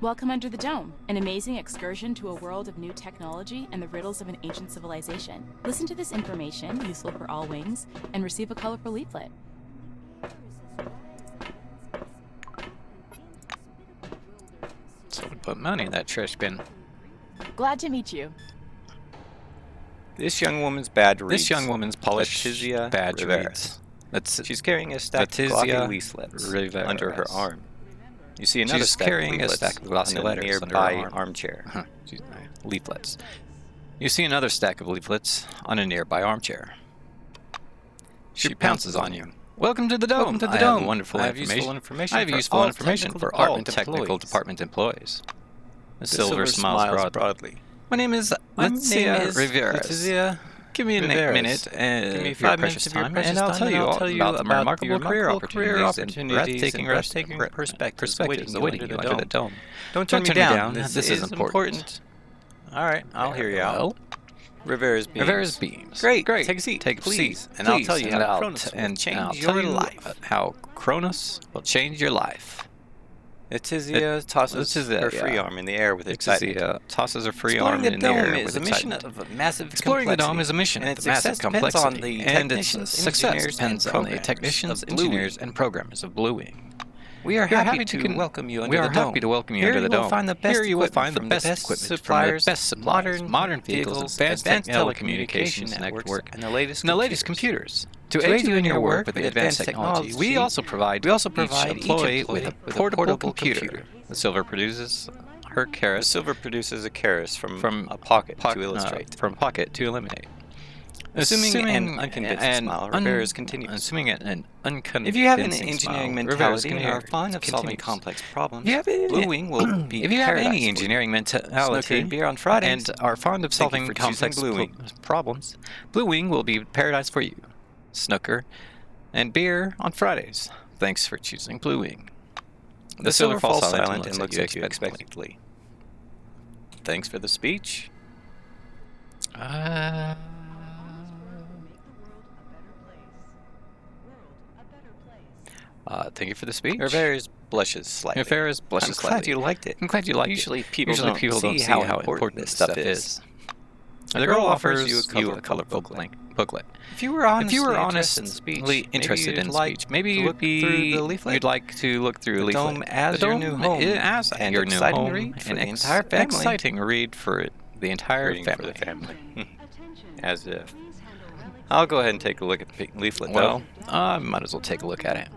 Welcome Under the Dome, an amazing excursion to a world of new technology and the riddles of an ancient civilization. Listen to this information, useful for all wings, and receive a colorful leaflet. Someone put money in that trash bin. Glad to meet you. This young woman's badge reads. This young woman's polished badge reads. She's carrying a stack of glossy leaflets under her arm. You see another stack of glossy letters under her armchair. Leaflets. You see another stack of leaflets on a nearby armchair. She pounces on you. Welcome to the dome. Welcome to the dome. I have useful information for art and technical department employees. The Silver smiles broadly. My name is Letizia Rivera. Give me a minute, give me 5 minutes of your precious time, and I'll tell you about the remarkable career opportunities and breathtaking perspectives awaiting you under the dome. Don't turn me down. This is important. All right, I'll hear you out. Rivera's beams. Great. Take a seat. Please. And I'll tell you how Cronus will change your life. How Cronus will change your life. Letizia tosses her free arm in the air with excitement. Tosses her free arm in the air with excitement. Exploring the dome is a mission of massive complexity, and its success depends on the technicians, engineers, and programmers of Blue Wing. We are happy to welcome you under the dome. Here you will find the best equipment from the best suppliers, modern vehicles, advanced telecommunications network, and the latest computers. To aid you in your work with advanced technology, we also provide each employee with a portable computer. The Silver produces a keras from a pocket to illustrate. Assuming an unconvincing smile, Rivera's continues. Assuming an unconvincing If you have an engineering mentality and are fond of solving complex problems, Blue Wing will be If you have any engineering mentality and beer on Fridays and are fond of solving complex problems, Blue Wing will be paradise for you. Snooker and beer on Fridays. Thanks for choosing Blue Wing. The Silver falls silent and looks at you expectantly. Thanks for the speech. Thank you for the speech. Rivera's blushes slightly. I'm glad you liked it. I'm glad you liked it. Usually people don't see how important this stuff is. The girl offers you a colorful booklet. If you were honest and interested in speech, maybe you'd like to look through the leaflet. As your new home, and your new home, an exciting read for the entire family. As if. I'll go ahead and take a look at the leaflet, though. I might as well take a look at it.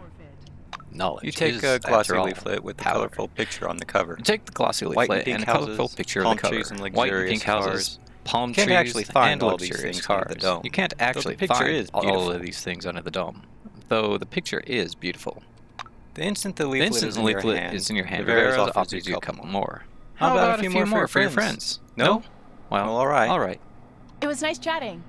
Knowledge. You take a glossy leaflet with a colorful picture on the cover. You take the glossy leaflet and a colorful picture on the cover. White and pink houses, palm trees, and luxurious cars. You can't actually find all of these things under the dome, though the picture is beautiful. The instant the leaflet is in your hand, Rivera offers you a couple more. How about a few more for your friends? No? Well, all right. It was nice chatting.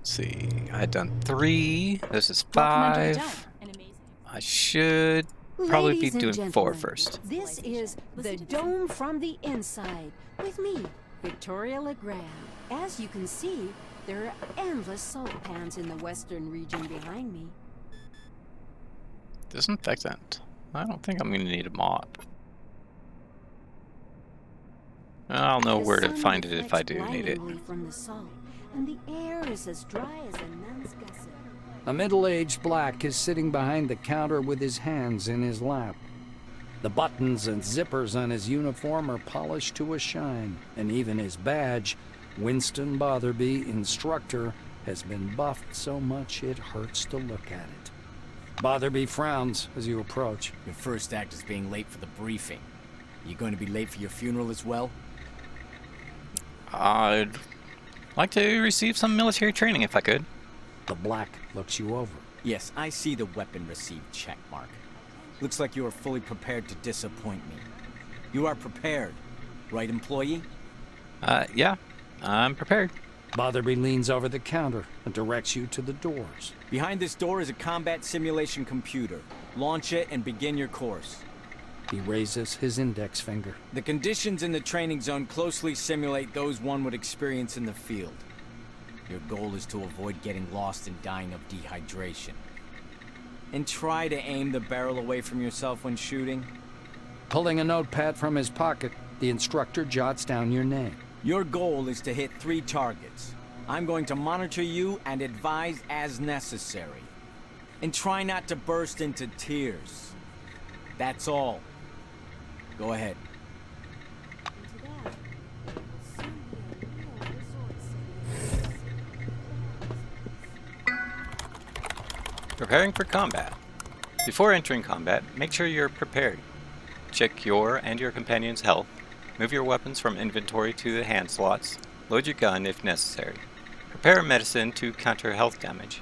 See, I had done 3. This is 5. I should probably be doing 4 first. This is the Dome from the Inside with me, Victoria Legrand. As you can see, there are endless salt pans in the western region behind me. Disinfectant. I don't think I'm going to need a mop. I'll know where to find it if I do need it. From the salt, and the air is as dry as a nun's gusset. A middle-aged black is sitting behind the counter with his hands in his lap. The buttons and zippers on his uniform are polished to a shine, and even his badge, Winston Botherby, Instructor, has been buffed so much it hurts to look at it. Botherby frowns as you approach. Your first act is being late for the briefing. You going to be late for your funeral as well? I'd like to receive some military training if I could. The black looks you over. Yes, I see the weapon received check mark. Looks like you are fully prepared to disappoint me. You are prepared, right, employee? Yeah, I'm prepared. Botherby leans over the counter and directs you to the doors. Behind this door is a combat simulation computer. Launch it and begin your course. He raises his index finger. The conditions in the training zone closely simulate those one would experience in the field. Your goal is to avoid getting lost and dying of dehydration. And try to aim the barrel away from yourself when shooting. Pulling a notepad from his pocket, the instructor jots down your name. Your goal is to hit 3 targets. I'm going to monitor you and advise as necessary. And try not to burst into tears. That's all. Go ahead. Preparing for combat. Before entering combat, make sure you're prepared. Check your and your companion's health. Move your weapons from inventory to the hand slots. Load your gun if necessary. Prepare medicine to counter health damage.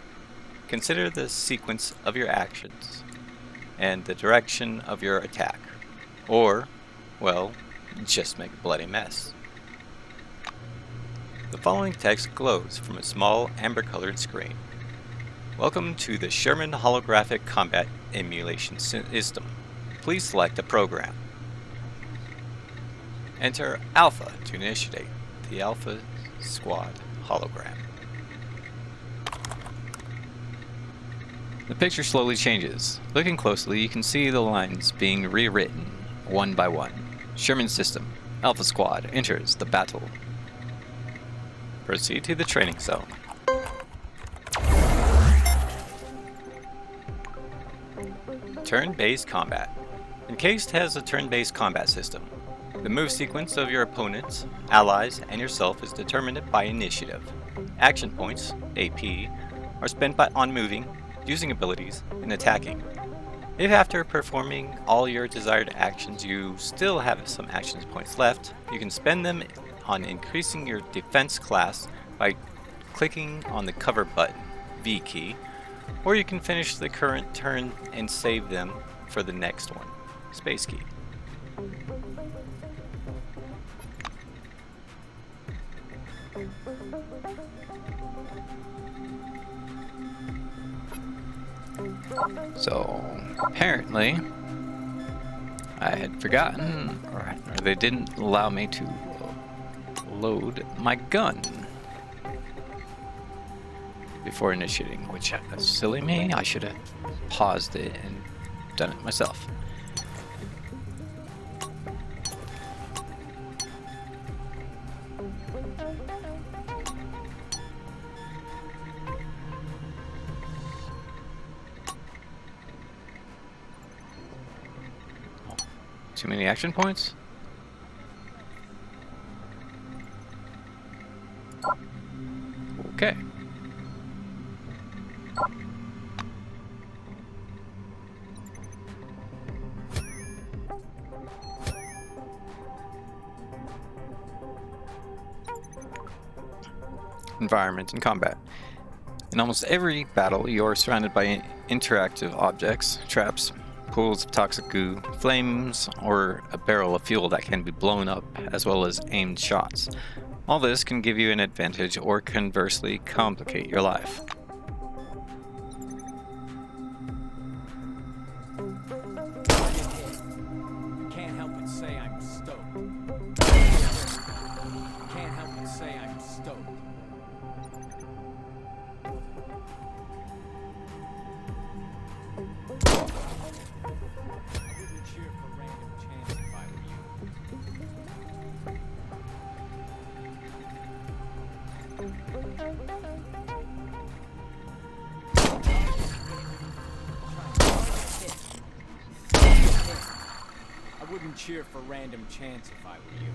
Consider the sequence of your actions and the direction of your attack. Or, well, just make a bloody mess. The following text glows from a small amber-colored screen. Welcome to the Sherman Holographic Combat Emulation System. Please select a program. Enter Alpha to initiate the Alpha Squad hologram. The picture slowly changes. Looking closely, you can see the lines being rewritten one by one. Sherman System, Alpha Squad enters the battle. Proceed to the training zone. Turn-based combat. Encased has a turn-based combat system. The move sequence of your opponents, allies, and yourself is determined by initiative. Action points, AP, are spent on moving, using abilities, and attacking. If after performing all your desired actions you still have some action points left, you can spend them on increasing your defense class by clicking on the cover button, V key, or you can finish the current turn and save them for the next one, space key. So, apparently, I had forgotten, or they didn't allow me to load my gun before initiating, which is silly me. I should have paused it and done it myself. Too many action points? Okay. Environment and combat. In almost every battle, you are surrounded by interactive objects, traps, pools of toxic goo, flames, or a barrel of fuel that can be blown up, as well as aimed shots. All this can give you an advantage or conversely complicate your life. Can't help but say I'm stoked. Can't help but say I'm stoked. I wouldn't cheer for random chance if I were you.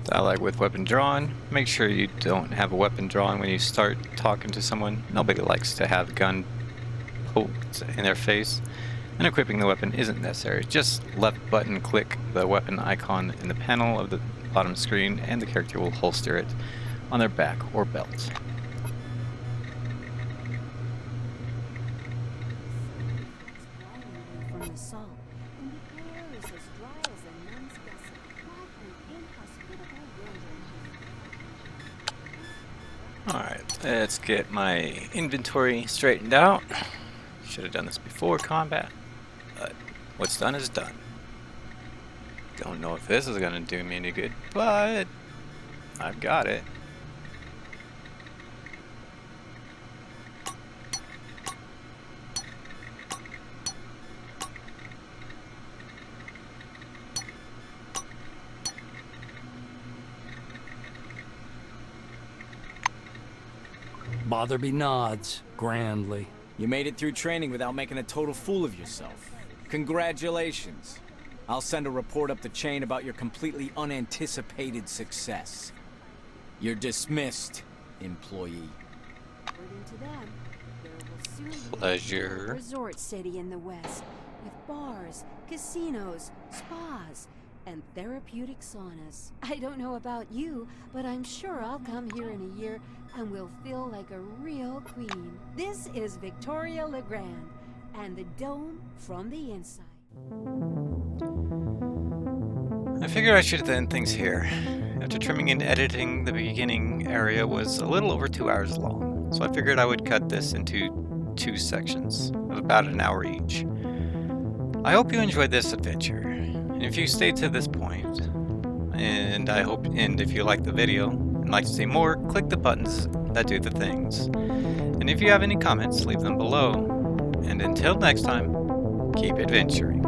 Dialogue with weapon drawn. Make sure you don't have a weapon drawn when you start talking to someone. Nobody likes to have a gun poked in their face. And equipping the weapon isn't necessary. Just left button click the weapon icon in the panel of the bottom screen and the character will holster it on their back or belt. From the salt, and the air is as dry as a nun's vessel, like an inhospitable wilderness. Alright, let's get my inventory straightened out. Should have done this before combat, but what's done is done. Don't know if this is going to do me any good, but I've got it. Botherby nods grandly. You made it through training without making a total fool of yourself. Congratulations. I'll send a report up the chain about your completely unanticipated success. You're dismissed, employee. According to them, there will soon be Pleasure. a resort city in the west, with bars, casinos, spas, and therapeutic saunas. I don't know about you, but I'm sure I'll come here in a year and will feel like a real queen. This is Victoria Legrand, and the dome from the inside. I figured I should end things here. After trimming and editing, the beginning area was a little over 2 hours long, so I figured I would cut this into 2 sections of about an hour each. I hope you enjoyed this adventure, and if you stayed to this point, and if you liked the video and like to see more, click the buttons that do the things. And if you have any comments, leave them below. And until next time, keep adventuring.